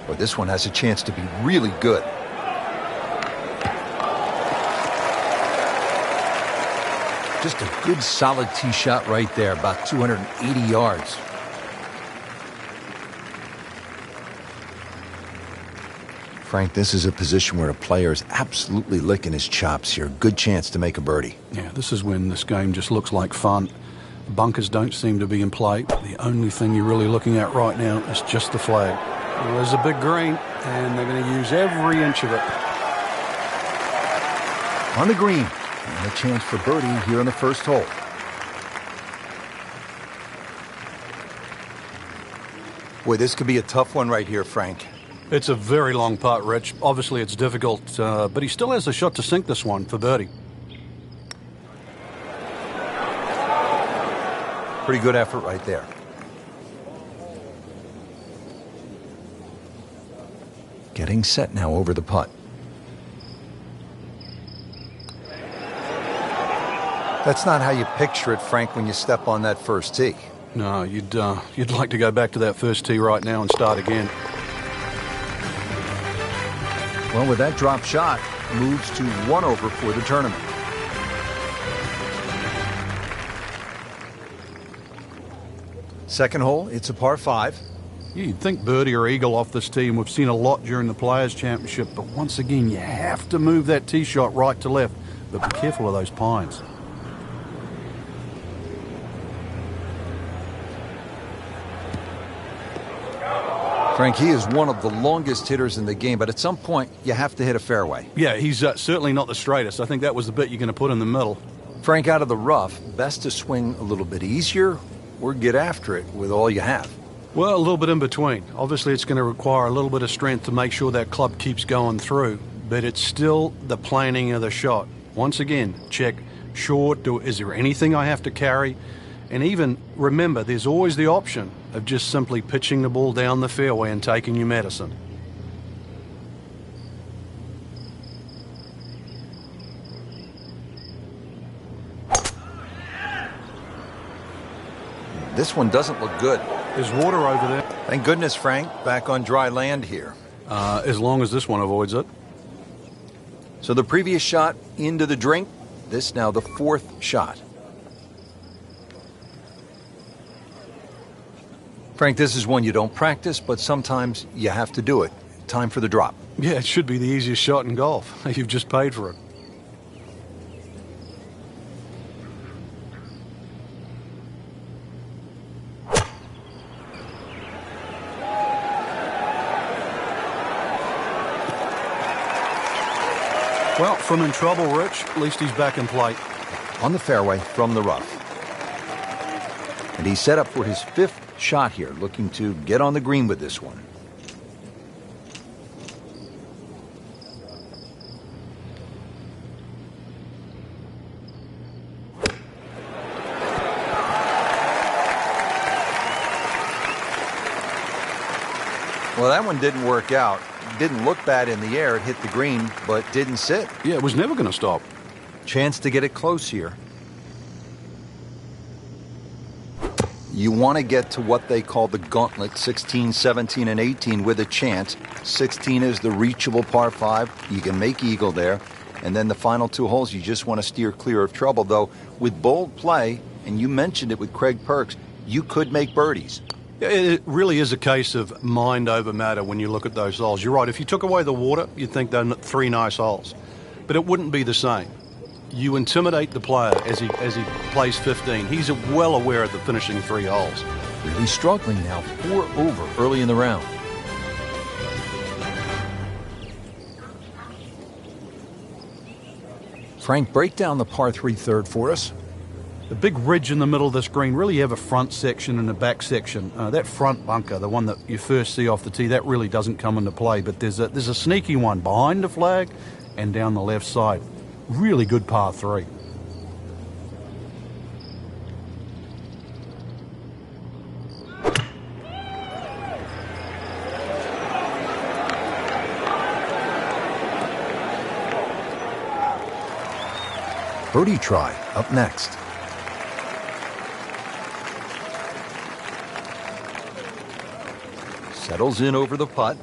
Well, this one has a chance to be really good. Just a good solid tee shot right there, about 280 yards. Frank, this is a position where a player is absolutely licking his chops here. Good chance to make a birdie. Yeah, this is when this game just looks like fun. Bunkers don't seem to be in play. The only thing you're really looking at right now is just the flag. There's a big green, and they're going to use every inch of it. On the green, and a chance for birdie here on the first hole. Boy, this could be a tough one right here, Frank. It's a very long putt, Rich. Obviously, it's difficult, but he still has a shot to sink this one for birdie. Pretty good effort right there. Getting set now over the putt. That's not how you picture it, Frank, when you step on that first tee. No, you'd like to go back to that first tee right now and start again. Well, with that drop shot, moves to 1 over for the tournament. Second hole, it's a par 5. Yeah, you'd think birdie or eagle off this tee, and we've seen a lot during the Players' Championship, but once again, you have to move that tee shot right to left, but be careful of those pines. Frank, he is one of the longest hitters in the game, but at some point, you have to hit a fairway. Yeah, he's certainly not the straightest. I think that was the bit you're going to put in the middle. Frank, out of the rough, best to swing a little bit easier or get after it with all you have. Well, a little bit in between. Obviously, it's going to require a little bit of strength to make sure that club keeps going through, but it's still the planning of the shot. Once again, check short. Is there anything I have to carry? And even remember, there's always the option of just simply pitching the ball down the fairway and taking your medicine. This one doesn't look good. There's water over there. Thank goodness, Frank, back on dry land here. As long as this one avoids it. So the previous shot into the drink, this now the 4th shot. Frank, this is one you don't practice, but sometimes you have to do it. Time for the drop. Yeah, it should be the easiest shot in golf. You've just paid for it. Well, from in trouble, Rich, at least he's back in play. On the fairway from the rough. And he's set up for his 5th shot here, looking to get on the green with this one. Well, that one didn't work out. It didn't look bad in the air. It hit the green, but didn't sit. Yeah, it was never going to stop. Chance to get it close here. You want to get to what they call the gauntlet, 16, 17, and 18 with a chance. 16 is the reachable par 5. You can make eagle there. And then the final 2 holes, you just want to steer clear of trouble. Though, with bold play, and you mentioned it with Craig Perks, you could make birdies. It really is a case of mind over matter when you look at those holes. You're right. If you took away the water, you'd think they're 3 nice holes. But it wouldn't be the same. You intimidate the player as he plays 15. He's well aware of the finishing 3 holes. Really struggling now, 4 over early in the round. Frank, break down the par 3 third for us. The big ridge in the middle of this green, really you have a front section and a back section. That front bunker, the one that you first see off the tee, that really doesn't come into play. But there's a sneaky one behind the flag and down the left side. Really good par 3. Birdie try up next. Settles in over the putt.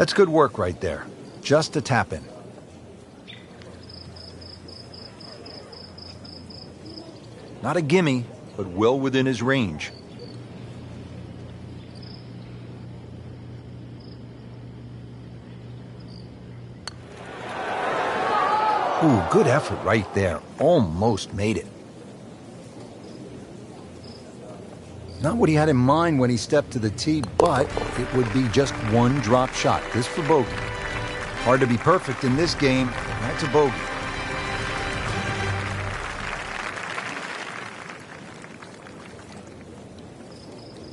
That's good work right there. Just a tap in. Not a gimme, but well within his range. Ooh, good effort right there. Almost made it. Not what he had in mind when he stepped to the tee, but it would be just one drop shot. This for bogey. Hard to be perfect in this game. That's a bogey.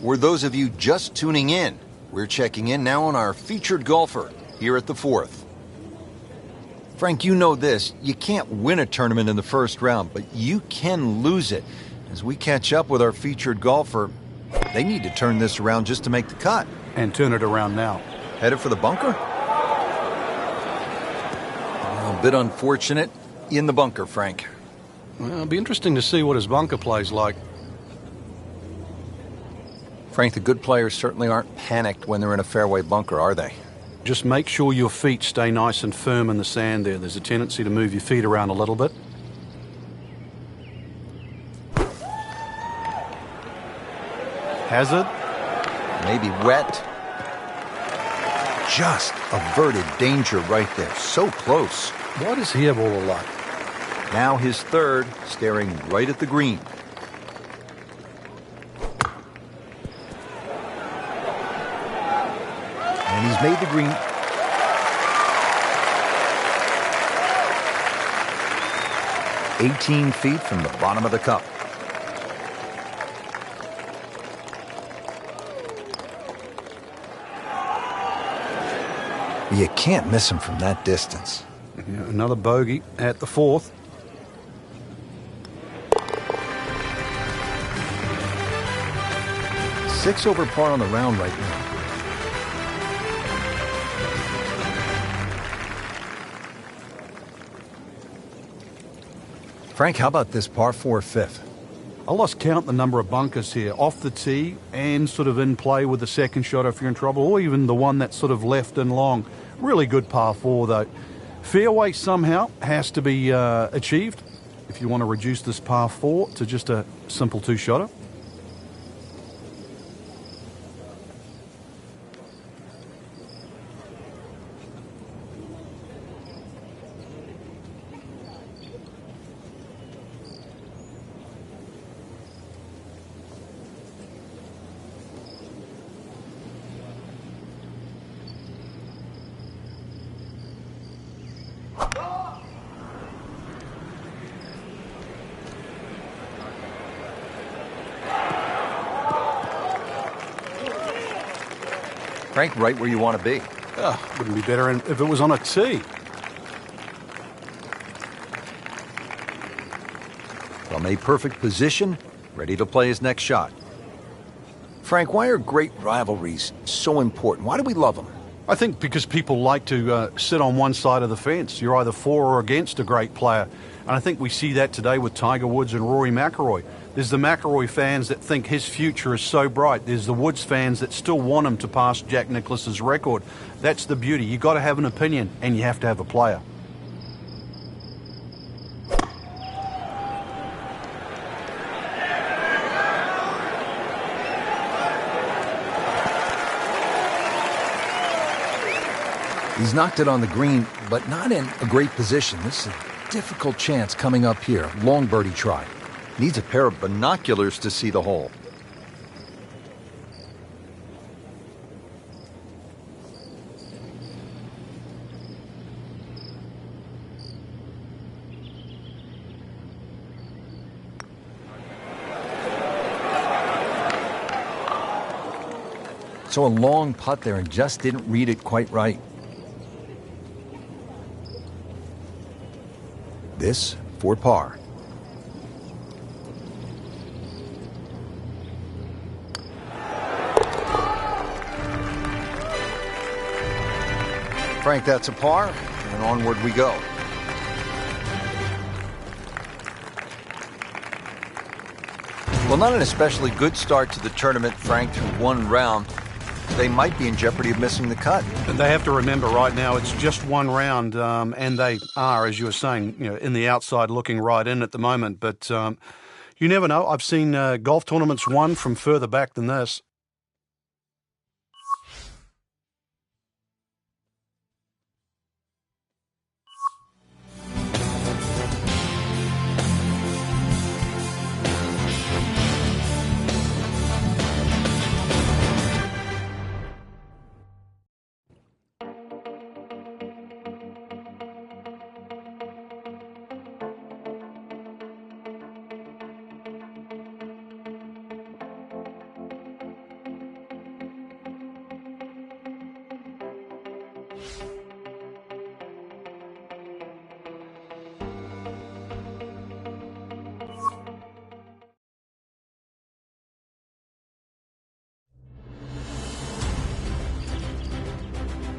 For those of you just tuning in, we're checking in now on our featured golfer here at the fourth. Frank, you know this. You can't win a tournament in the first round, but you can lose it. As we catch up with our featured golfer, they need to turn this around just to make the cut. And turn it around now. Headed for the bunker? A bit unfortunate. In the bunker, Frank. Well, it'll be interesting to see what his bunker play's like. Frank, the good players certainly aren't panicked when they're in a fairway bunker, are they? Just make sure your feet stay nice and firm in the sand there. There's a tendency to move your feet around a little bit. Hazard. Maybe wet. Just averted danger right there. So close. Why does he have all the luck? Now his third, staring right at the green. And he's made the green. "18 feet from the bottom of the cup." You can't miss him from that distance. Yeah, another bogey at the fourth. Six over par on the round right now. Frank, how about this par 4 fifth? I lost count the number of bunkers here, off the tee and sort of in play with the second shot if you're in trouble, or even the one that's sort of left and long. Really good par 4 though. Fairway somehow has to be achieved if you want to reduce this par 4 to just a simple two-shotter. Frank, right where you want to be. Wouldn't be better if it was on a tee. From a perfect position, ready to play his next shot. Frank, why are great rivalries so important? Why do we love them? I think because people like to sit on one side of the fence. You're either for or against a great player. And I think we see that today with Tiger Woods and Rory McIlroy. There's the McIlroy fans that think his future is so bright. There's the Woods fans that still want him to pass Jack Nicklaus's record. That's the beauty. You've got to have an opinion, and you have to have a player. He's knocked it on the green, but not in a great position. This is a difficult chance coming up here. Long birdie try. Needs a pair of binoculars to see the hole. So a long putt there and just didn't read it quite right. This for par. Frank, that's a par, and onward we go. Well, not an especially good start to the tournament, Frank, through one round. they might be in jeopardy of missing the cut. And they have to remember right now it's just one round, and they are, as you were saying, in the outside looking right in at the moment. But you never know. I've seen golf tournaments won from further back than this.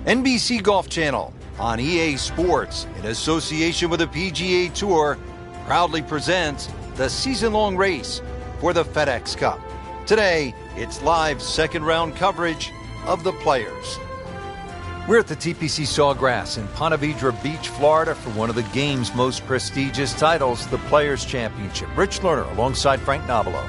NBC Golf Channel on EA Sports, in association with the PGA Tour, proudly presents the season-long race for the FedEx Cup. Today, it's live second-round coverage of the Players. We're at the TPC Sawgrass in Ponte Vedra Beach, Florida, for one of the game's most prestigious titles, the Players Championship. Rich Lerner alongside Frank Nobilo.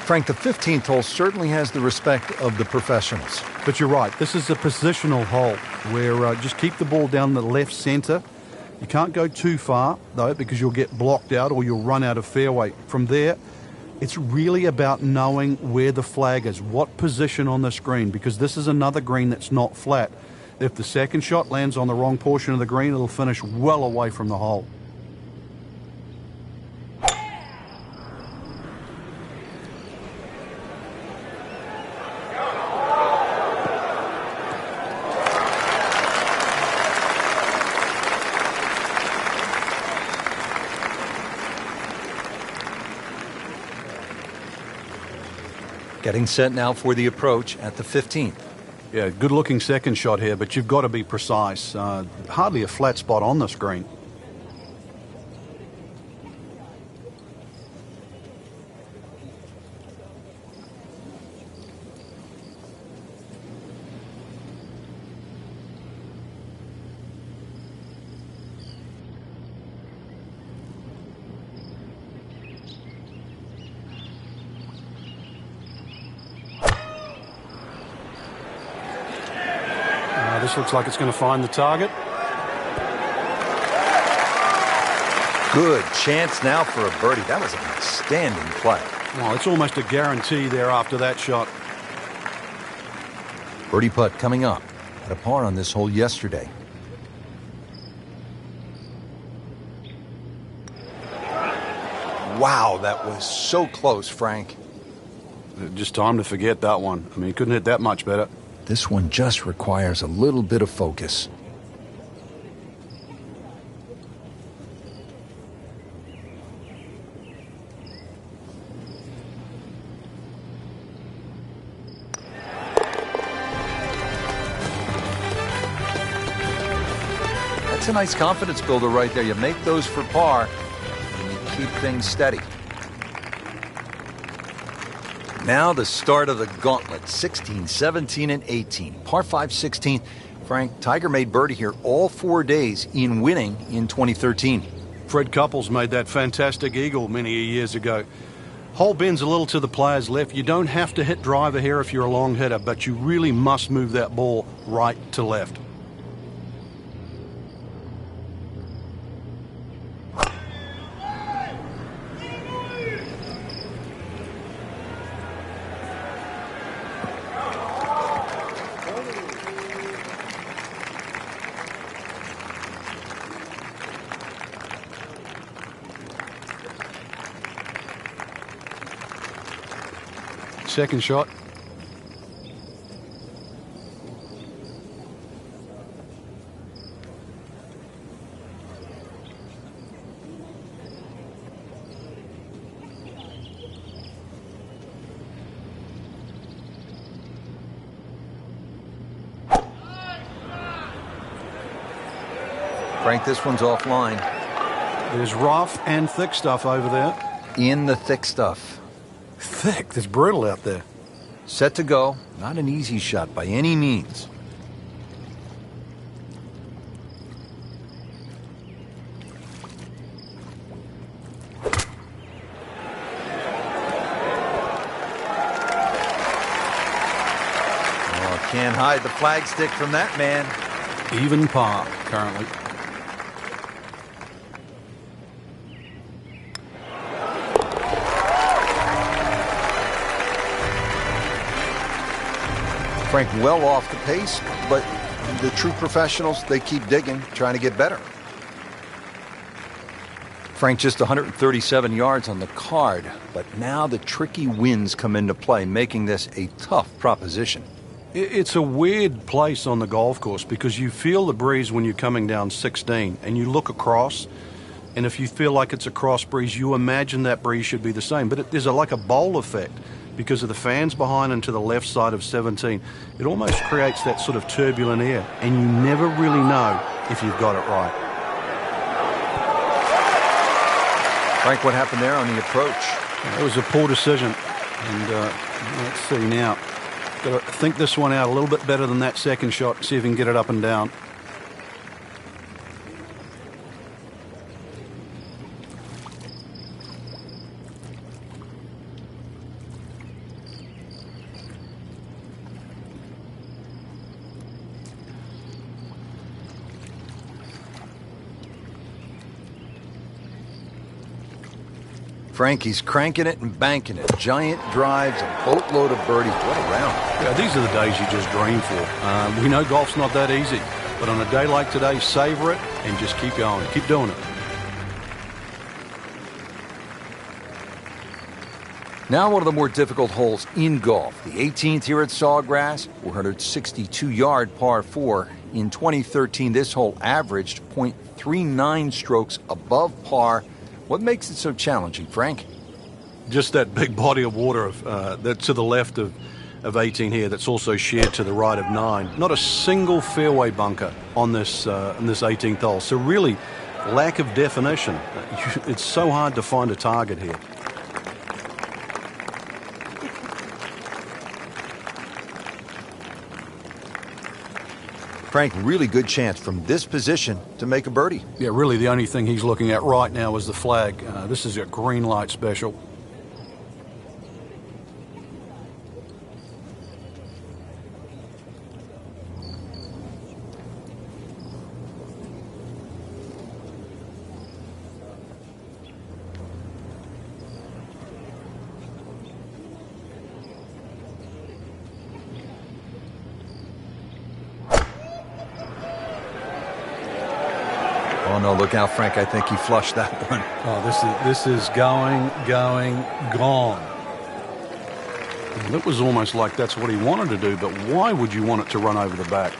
Frank, the 15th hole certainly has the respect of the professionals. But you're right. This is a positional hole where just keep the ball down the left center. You can't go too far, though, because you'll get blocked out or you'll run out of fairway. From there, it's really about knowing where the flag is, what position on the screen, because this is another green that's not flat. If the second shot lands on the wrong portion of the green, it'll finish well away from the hole. Getting set now for the approach at the 15th. Yeah, good-looking second shot here, but you've got to be precise. Hardly a flat spot on this green. This looks like it's going to find the target. Good chance now for a birdie. That was an outstanding play. Well, it's almost a guarantee there after that shot. Birdie putt coming up. Had a par on this hole yesterday. Wow, that was so close, Frank. Just time to forget that one. I mean, he couldn't hit that much better. This one just requires a little bit of focus. That's a nice confidence builder right there. You make those for par, and you keep things steady. Now the start of the gauntlet, 16, 17, and 18. Par 5, 16. Frank, Tiger made birdie here all 4 days in winning in 2013. Fred Couples made that fantastic eagle many years ago. Hole bends a little to the player's left. You don't have to hit driver here if you're a long hitter, but you really must move that ball right to left. Second shot. Frank, this one's offline. There's rough and thick stuff over there. In the thick stuff. Thick? It's brutal out there. Set to go. Not an easy shot by any means. Oh, can't hide the flagstick from that man. Even par, currently. Frank well off the pace, but the true professionals, they keep digging, trying to get better. Frank just 137 yards on the card, but now the tricky winds come into play, making this a tough proposition. It's a weird place on the golf course because you feel the breeze when you're coming down 16 and you look across, and if you feel like it's a cross breeze, you imagine that breeze should be the same, but there's like a bowl effect. Because of the fans behind and to the left side of 17, it almost creates that sort of turbulent air, and you never really know if you've got it right. Frank, what happened there on the approach? It was a poor decision, and let's see now. Got to think this one out a little bit better than that second shot, see if he can get it up and down. Frank, he's cranking it and banking it. Giant drives, a boatload of birdies. What a round. Yeah, these are the days you just dream for. We know golf's not that easy, but on a day like today, savor it and just keep going. Keep doing it. Now one of the more difficult holes in golf. The 18th here at Sawgrass, 462-yard par 4. In 2013, this hole averaged .39 strokes above par. What makes it so challenging, Frank? Just that big body of water that's to the left of 18 here that's also shared to the right of 9. Not a single fairway bunker on this 18th hole. So really, lack of definition. It's so hard to find a target here. Frank, really good chance from this position to make a birdie. Yeah, really the only thing he's looking at right now is the flag. This is a green light special. Oh, no, look out, Frank. I think he flushed that one. Oh, this is going, gone. And it was almost like that's what he wanted to do, but why would you want it to run over the back?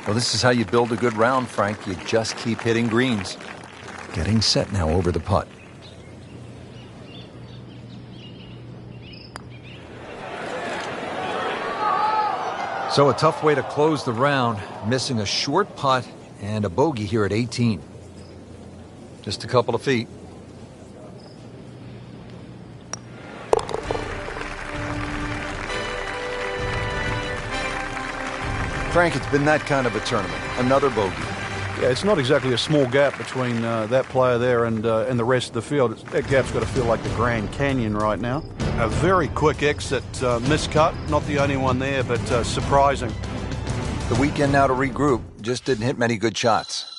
Well, this is how you build a good round, Frank. You just keep hitting greens. Getting set now over the putt. So a tough way to close the round, missing a short putt and a bogey here at 18. Just a couple of feet. Frank, it's been that kind of a tournament. Another bogey. Yeah, it's not exactly a small gap between that player there and the rest of the field. That gap's got to feel like the Grand Canyon right now. A very quick exit, miscut. Not the only one there, but surprising. The weekend now to regroup. Just didn't hit many good shots.